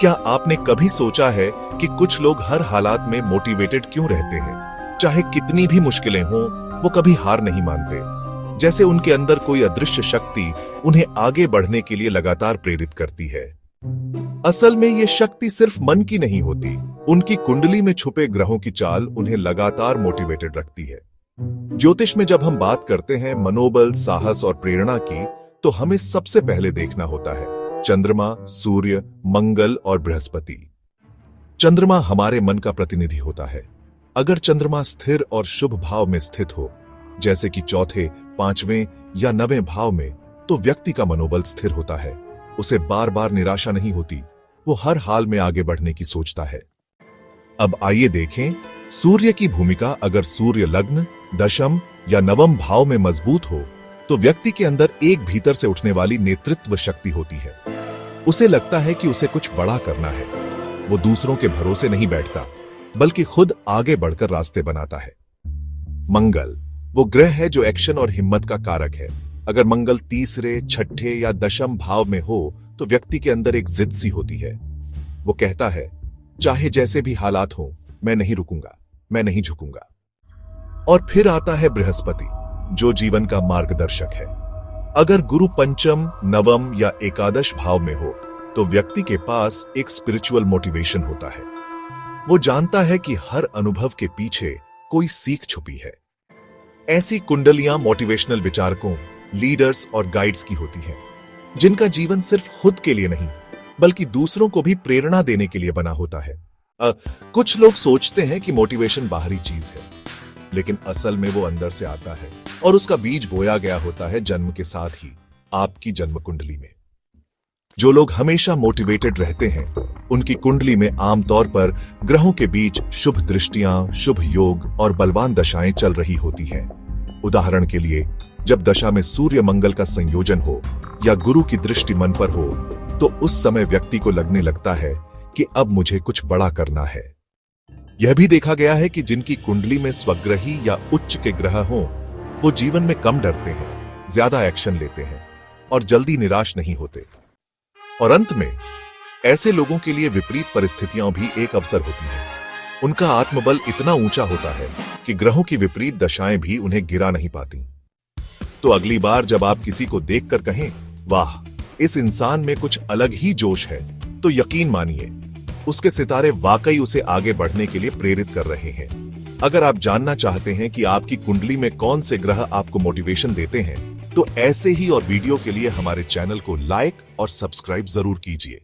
क्या आपने कभी सोचा है कि कुछ लोग हर हालात में मोटिवेटेड क्यों रहते हैं? चाहे कितनी भी मुश्किलें हों, वो कभी हार नहीं मानते। जैसे उनके अंदर कोई अदृश्य शक्ति उन्हें आगे बढ़ने के लिए लगातार प्रेरित करती है। असल में ये शक्ति सिर्फ मन की नहीं होती, उनकी कुंडली में छुपे ग्रहों की चाल उन्हें लगातार मोटिवेटेड रखती है। ज्योतिष में जब हम बात करते हैं मनोबल, साहस और प्रेरणा की, तो हमें सबसे पहले देखना होता है चंद्रमा, सूर्य, मंगल और बृहस्पति। चंद्रमा हमारे मन का प्रतिनिधि होता है। अगर चंद्रमा स्थिर और शुभ भाव में स्थित हो, जैसे कि चौथे, पांचवें या 9वें भाव में, तो व्यक्ति का मनोबल स्थिर होता है। उसे बार बार निराशा नहीं होती, वो हर हाल में आगे बढ़ने की सोचता है। अब आइए देखें सूर्य की भूमिका। अगर सूर्य लग्न, दशम या 9वें भाव में मजबूत हो, तो व्यक्ति के अंदर एक भीतर से उठने वाली नेतृत्व शक्ति होती है। उसे लगता है कि उसे कुछ बड़ा करना है। वो दूसरों के भरोसे नहीं बैठता, बल्कि खुद आगे बढ़कर रास्ते बनाता है। मंगल वो ग्रह है जो एक्शन और हिम्मत का कारक है। अगर मंगल तीसरे, छठे या दशम भाव में हो, तो व्यक्ति के अंदर एक जिद सी होती है। वो कहता है, चाहे जैसे भी हालात हो, मैं नहीं रुकूंगा, मैं नहीं झुकूंगा। और फिर आता है बृहस्पति, जो जीवन का मार्गदर्शक है। अगर गुरु पंचम, नवम या एकादश भाव में हो, तो व्यक्ति के पास एक स्पिरिचुअल मोटिवेशन होता है। वो जानता है कि हर अनुभव के पीछे कोई सीख छुपी है। ऐसी कुंडलियां मोटिवेशनल विचारकों, लीडर्स और गाइड्स की होती हैं, जिनका जीवन सिर्फ खुद के लिए नहीं, बल्कि दूसरों को भी प्रेरणा देने के लिए बना होता है। कुछ लोग सोचते हैं कि मोटिवेशन बाहरी चीज है, लेकिन असल में वो अंदर से आता है और उसका बीज बोया गया होता है जन्म के साथ ही आपकी जन्म कुंडली में। जो लोग हमेशा मोटिवेटेड रहते हैं, उनकी कुंडली में आमतौर पर ग्रहों के बीच शुभ दृष्टियां, शुभ योग और बलवान दशाएं चल रही होती हैं। उदाहरण के लिए, जब दशा में सूर्य मंगल का संयोजन हो या गुरु की दृष्टि मन पर हो, तो उस समय व्यक्ति को लगने लगता है कि अब मुझे कुछ बड़ा करना है। यह भी देखा गया है कि जिनकी कुंडली में स्वग्रही या उच्च के ग्रह हों, वो जीवन में कम डरते हैं, ज्यादा एक्शन लेते हैं और जल्दी निराश नहीं होते। और अंत में ऐसे लोगों के लिए विपरीत परिस्थितियां भी एक अवसर होती हैं। उनका आत्मबल इतना ऊंचा होता है कि ग्रहों की विपरीत दशाएं भी उन्हें गिरा नहीं पाती। तो अगली बार जब आप किसी को देखकर कहें, वाह, इस इंसान में कुछ अलग ही जोश है, तो यकीन मानिए, उसके सितारे वाकई उसे आगे बढ़ने के लिए प्रेरित कर रहे हैं। अगर आप जानना चाहते हैं कि आपकी कुंडली में कौन से ग्रह आपको मोटिवेशन देते हैं, तो ऐसे ही और वीडियो के लिए हमारे चैनल को लाइक और सब्सक्राइब जरूर कीजिए।